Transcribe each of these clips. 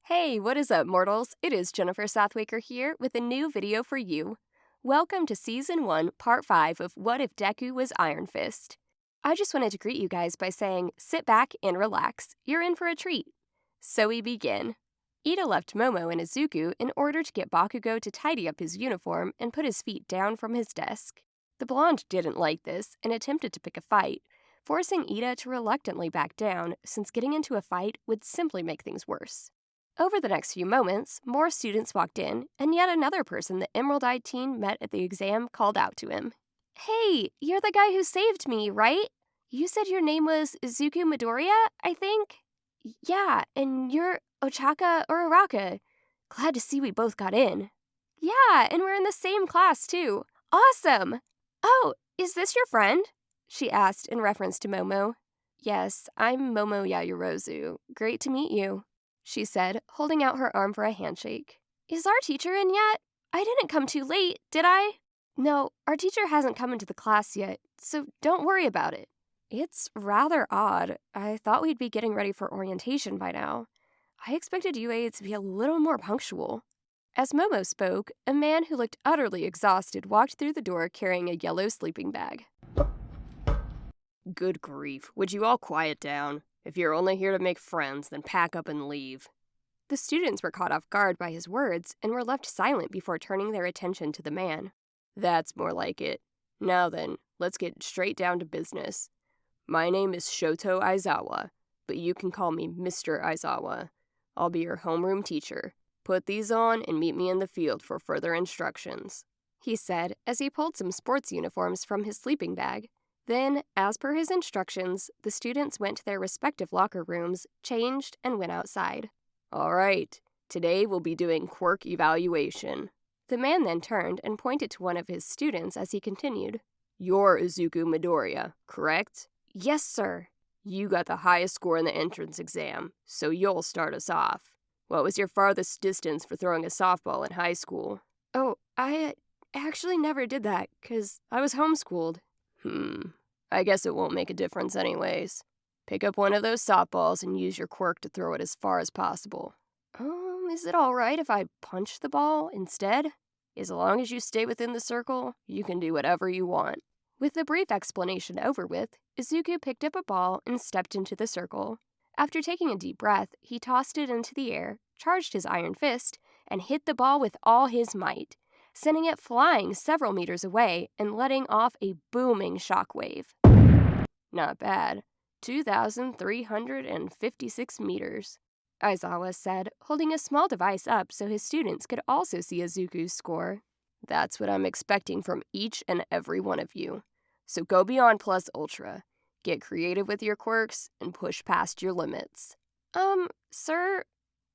Hey, what is up, mortals? It is Jennifer Southwaker here with a new video for you. Welcome to Season 1, Part 5 of What If Deku Was Iron Fist. I just wanted to greet you guys by saying, sit back and relax. You're in for a treat. So we begin. Ida left Momo and Izuku in order to get Bakugo to tidy up his uniform and put his feet down from his desk. The blonde didn't like this and attempted to pick a fight, forcing Ida to reluctantly back down since getting into a fight would simply make things worse. Over the next few moments, more students walked in, and yet another person the emerald-eyed teen met at the exam called out to him. Hey, you're the guy who saved me, right? You said your name was Izuku Midoriya, I think? Yeah, and you're Ochaka Uraraka. Glad to see we both got in. Yeah, and we're in the same class, too. Awesome! Oh, is this your friend? She asked in reference to Momo. Yes, I'm Momo Yayorozu. Great to meet you, she said, holding out her arm for a handshake. Is our teacher in yet? I didn't come too late, did I? No, our teacher hasn't come into the class yet, so don't worry about it. It's rather odd. I thought we'd be getting ready for orientation by now. I expected UA to be a little more punctual. As Momo spoke, a man who looked utterly exhausted walked through the door carrying a yellow sleeping bag. Good grief, would you all quiet down? If you're only here to make friends, then pack up and leave. The students were caught off guard by his words and were left silent before turning their attention to the man. That's more like it. Now then, let's get straight down to business. My name is Shoto Aizawa, but you can call me Mr. Aizawa. I'll be your homeroom teacher. Put these on and meet me in the field for further instructions, he said as he pulled some sports uniforms from his sleeping bag. Then, as per his instructions, the students went to their respective locker rooms, changed, and went outside. All right, today we'll be doing quirk evaluation. The man then turned and pointed to one of his students as he continued. You're Izuku Midoriya, correct? Yes, sir. You got the highest score in the entrance exam, so you'll start us off. What was your farthest distance for throwing a softball in high school? Oh, I actually never did that, 'cause I was homeschooled. I guess it won't make a difference anyways. Pick up one of those softballs and use your quirk to throw it as far as possible. Is it all right if I punch the ball instead? As long as you stay within the circle, you can do whatever you want. With the brief explanation over with, Izuku picked up a ball and stepped into the circle. After taking a deep breath, he tossed it into the air, charged his iron fist, and hit the ball with all his might, sending it flying several meters away and letting off a booming shockwave. Not bad. 2,356 meters, Aizawa said, holding a small device up so his students could also see Izuku's score. That's what I'm expecting from each and every one of you. So go beyond plus ultra. Get creative with your quirks and push past your limits. Sir,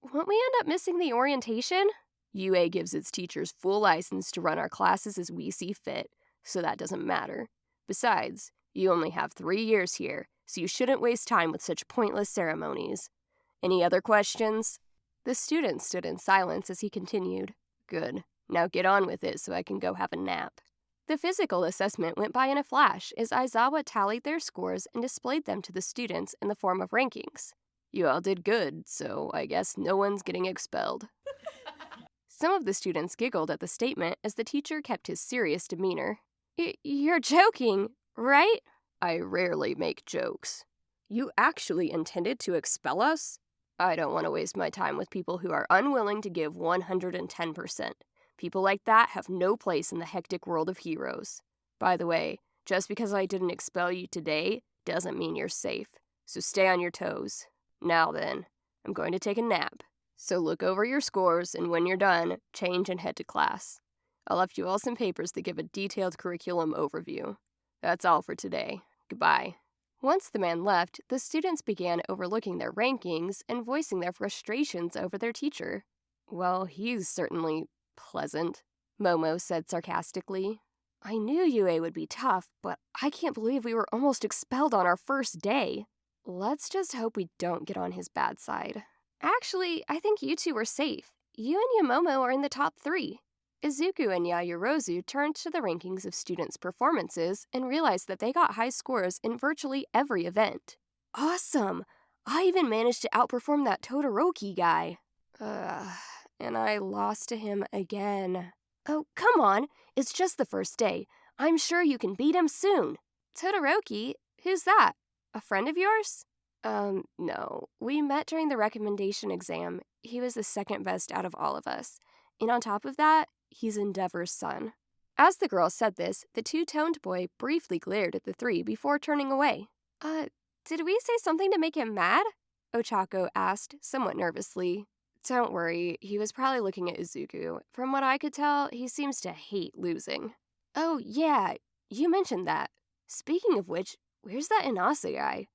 won't we end up missing the orientation? UA gives its teachers full license to run our classes as we see fit, so that doesn't matter. Besides, you only have 3 years here, so you shouldn't waste time with such pointless ceremonies. Any other questions? The student stood in silence as he continued. Good. Now get on with it so I can go have a nap. The physical assessment went by in a flash as Aizawa tallied their scores and displayed them to the students in the form of rankings. You all did good, so I guess no one's getting expelled. Some of the students giggled at the statement as the teacher kept his serious demeanor. You're joking, right? I rarely make jokes. You actually intended to expel us? I don't want to waste my time with people who are unwilling to give 110%. People like that have no place in the hectic world of heroes. By the way, just because I didn't expel you today doesn't mean you're safe, so stay on your toes. Now then, I'm going to take a nap, so look over your scores and when you're done, change and head to class. I left you all some papers that give a detailed curriculum overview. That's all for today. Goodbye. Once the man left, the students began overlooking their rankings and voicing their frustrations over their teacher. Well, he's certainly pleasant, Momo said sarcastically. I knew UA would be tough, but I can't believe we were almost expelled on our first day. Let's just hope we don't get on his bad side. Actually, I think you two are safe. You and Yamomo are in the top 3. Izuku and Yayorozu turned to the rankings of students' performances and realized that they got high scores in virtually every event. Awesome! I even managed to outperform that Todoroki guy. And I lost to him again. Oh, come on. It's just the first day. I'm sure you can beat him soon. Todoroki? Who's that? A friend of yours? No. We met during the recommendation exam. He was the second best out of all of us. And on top of that, he's Endeavor's son. As the girl said this, the two-toned boy briefly glared at the three before turning away. Did we say something to make him mad? Ochako asked, somewhat nervously. Don't worry, he was probably looking at Izuku. From what I could tell, he seems to hate losing. Oh, yeah, you mentioned that. Speaking of which, where's that Inasa guy?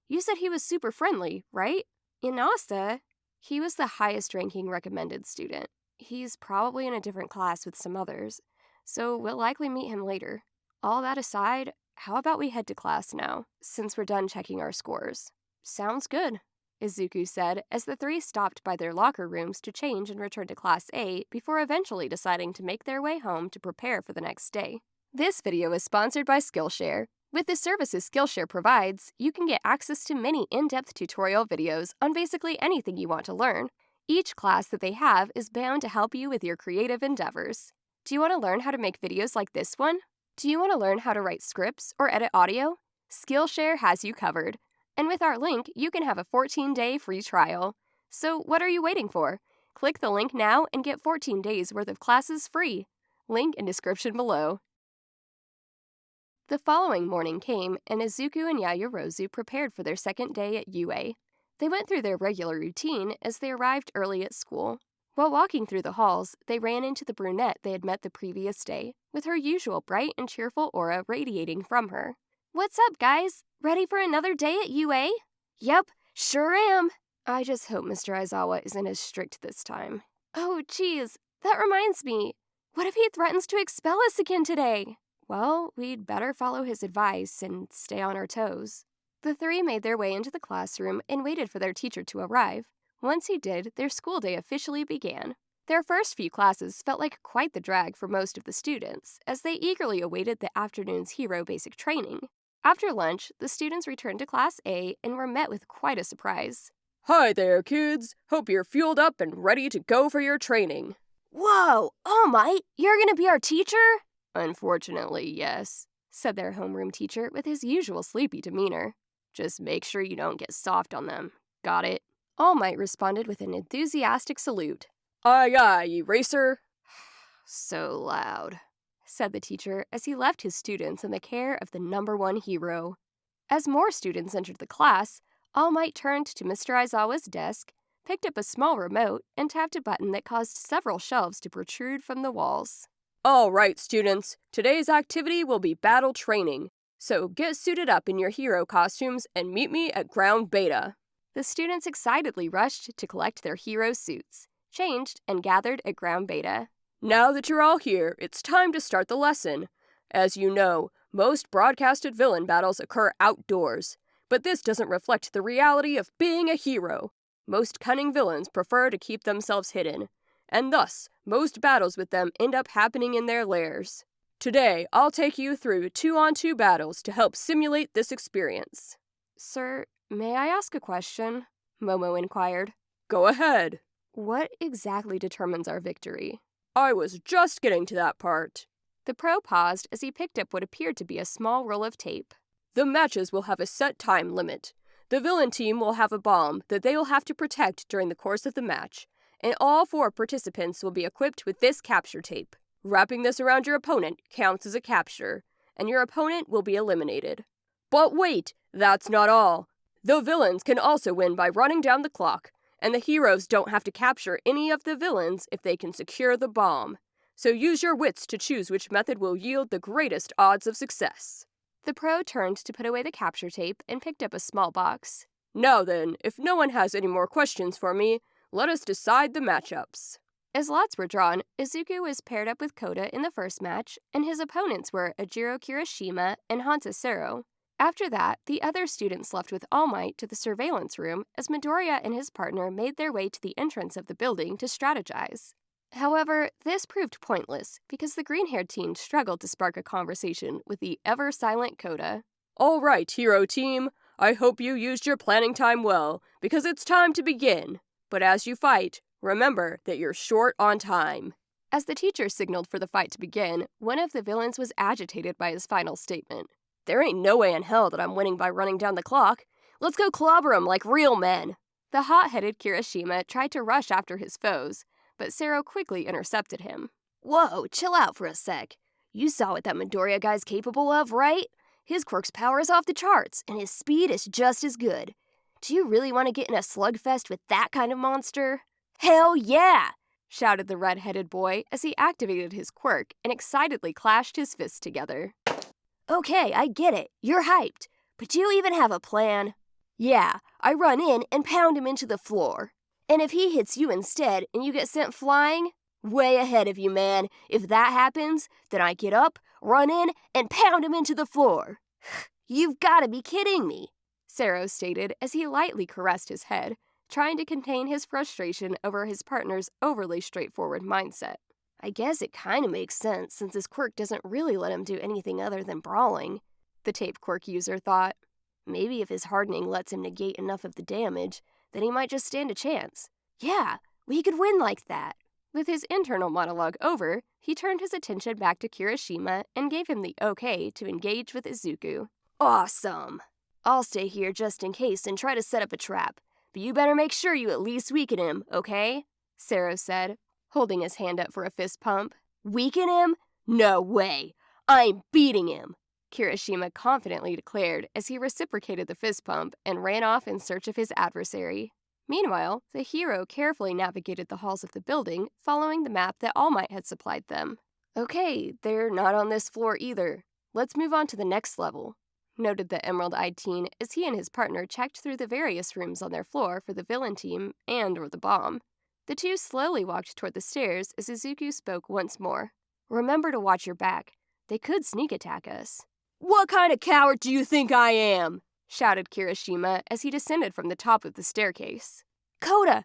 You said he was super friendly, right? Inasa? He was the highest-ranking recommended student. He's probably in a different class with some others, so we'll likely meet him later. All that aside, how about we head to class now, since we're done checking our scores? Sounds good, Izuku said as the three stopped by their locker rooms to change and return to Class A before eventually deciding to make their way home to prepare for the next day. This video is sponsored by Skillshare. With the services Skillshare provides, you can get access to many in-depth tutorial videos on basically anything you want to learn. Each class that they have is bound to help you with your creative endeavors. Do you want to learn how to make videos like this one? Do you want to learn how to write scripts or edit audio? Skillshare has you covered. And with our link, you can have a 14-day free trial. So what are you waiting for? Click the link now and get 14 days worth of classes free. Link in description below. The following morning came, and Izuku and Yaoyorozu prepared for their second day at UA. They went through their regular routine as they arrived early at school. While walking through the halls, they ran into the brunette they had met the previous day, with her usual bright and cheerful aura radiating from her. What's up, guys? Ready for another day at UA? Yep, sure am. I just hope Mr. Aizawa isn't as strict this time. Oh, geez, that reminds me. What if he threatens to expel us again today? Well, we'd better follow his advice and stay on our toes. The three made their way into the classroom and waited for their teacher to arrive. Once he did, their school day officially began. Their first few classes felt like quite the drag for most of the students, as they eagerly awaited the afternoon's hero basic training. After lunch, the students returned to Class A and were met with quite a surprise. Hi there, kids. Hope you're fueled up and ready to go for your training. Whoa, All Might, you're gonna be our teacher? Unfortunately, yes, said their homeroom teacher with his usual sleepy demeanor. Just make sure you don't get soft on them. Got it? All Might responded with an enthusiastic salute. Aye, aye, eraser. So loud, said the teacher as he left his students in the care of the #1 hero. As more students entered the class, All Might turned to Mr. Aizawa's desk, picked up a small remote, and tapped a button that caused several shelves to protrude from the walls. All right, students. Today's activity will be battle training. So get suited up in your hero costumes and meet me at Ground Beta. The students excitedly rushed to collect their hero suits, changed, and gathered at Ground Beta. Now that you're all here, it's time to start the lesson. As you know, most broadcasted villain battles occur outdoors, but this doesn't reflect the reality of being a hero. Most cunning villains prefer to keep themselves hidden, and thus, most battles with them end up happening in their lairs. Today, I'll take you through 2-on-2 battles to help simulate this experience. Sir, may I ask a question? Momo inquired. Go ahead. What exactly determines our victory? I was just getting to that part. The pro paused as he picked up what appeared to be a small roll of tape. The matches will have a set time limit. The villain team will have a bomb that they will have to protect during the course of the match, and all 4 participants will be equipped with this capture tape. Wrapping this around your opponent counts as a capture, and your opponent will be eliminated. But wait, that's not all. The villains can also win by running down the clock, and the heroes don't have to capture any of the villains if they can secure the bomb. So use your wits to choose which method will yield the greatest odds of success. The pro turned to put away the capture tape and picked up a small box. Now then, if no one has any more questions for me, let us decide the matchups. As lots were drawn, Izuku was paired up with Koda in the first match, and his opponents were Ajiro Kirishima and Hanta Sero. After that, the other students left with All Might to the surveillance room as Midoriya and his partner made their way to the entrance of the building to strategize. However, this proved pointless because the green-haired teen struggled to spark a conversation with the ever-silent Koda. All right, hero team. I hope you used your planning time well, because it's time to begin. But as you fight, Remember that you're short on time. As the teacher signaled for the fight to begin, one of the villains was agitated by his final statement. There ain't no way in hell that I'm winning by running down the clock. Let's go clobber 'em like real men. The hot-headed Kirishima tried to rush after his foes, but Sero quickly intercepted him. Whoa, chill out for a sec. You saw what that Midoriya guy's capable of, right? His quirk's power is off the charts, and his speed is just as good. Do you really want to get in a slugfest with that kind of monster? Hell yeah! Shouted the red-headed boy as he activated his quirk and excitedly clashed his fists together. Okay, I get it. You're hyped. But do you even have a plan? Yeah, I run in and pound him into the floor. And if he hits you instead and you get sent flying, way ahead of you, man. If that happens, then I get up, run in, and pound him into the floor. You've got to be kidding me, Sero stated as he lightly caressed his head, trying to contain his frustration over his partner's overly straightforward mindset. I guess it kind of makes sense since his quirk doesn't really let him do anything other than brawling, the tape quirk user thought. Maybe if his hardening lets him negate enough of the damage, then he might just stand a chance. Yeah, we could win like that. With his internal monologue over, he turned his attention back to Kirishima and gave him the okay to engage with Izuku. Awesome! I'll stay here just in case and try to set up a trap, but you better make sure you at least weaken him, okay? Sero said, holding his hand up for a fist pump. Weaken him? No way! I'm beating him! Kirishima confidently declared as he reciprocated the fist pump and ran off in search of his adversary. Meanwhile, the hero carefully navigated the halls of the building, following the map that All Might had supplied them. Okay, they're not on this floor either. Let's move on to the next level, noted the emerald-eyed teen as he and his partner checked through the various rooms on their floor for the villain team and/or the bomb. The two slowly walked toward the stairs as Izuku spoke once more. Remember to watch your back. They could sneak attack us. What kind of coward do you think I am? Shouted Kirishima as he descended from the top of the staircase. Koda!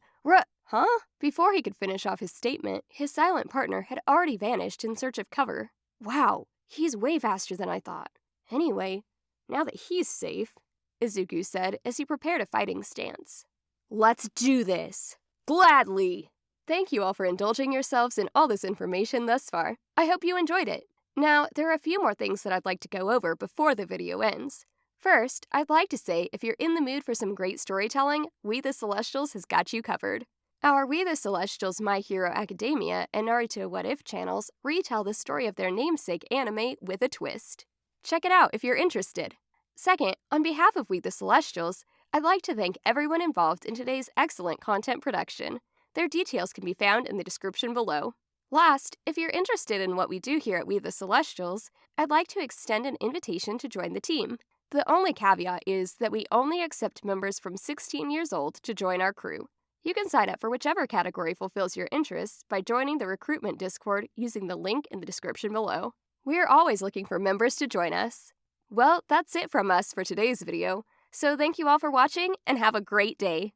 Huh? Before he could finish off his statement, his silent partner had already vanished in search of cover. Wow, he's way faster than I thought. Anyway, now that he's safe, Izuku said as he prepared a fighting stance. Let's do this! Gladly! Thank you all for indulging yourselves in all this information thus far. I hope you enjoyed it. Now, there are a few more things that I'd like to go over before the video ends. First, I'd like to say if you're in the mood for some great storytelling, We the Celestials has got you covered. Our We the Celestials My Hero Academia and Naruto What If channels retell the story of their namesake anime with a twist. Check it out if you're interested. Second, on behalf of We the Celestials, I'd like to thank everyone involved in today's excellent content production. Their details can be found in the description below. Last, if you're interested in what we do here at We the Celestials, I'd like to extend an invitation to join the team. The only caveat is that we only accept members from 16 years old to join our crew. You can sign up for whichever category fulfills your interests by joining the recruitment Discord using the link in the description below. We're always looking for members to join us. Well, that's it from us for today's video, so thank you all for watching and have a great day.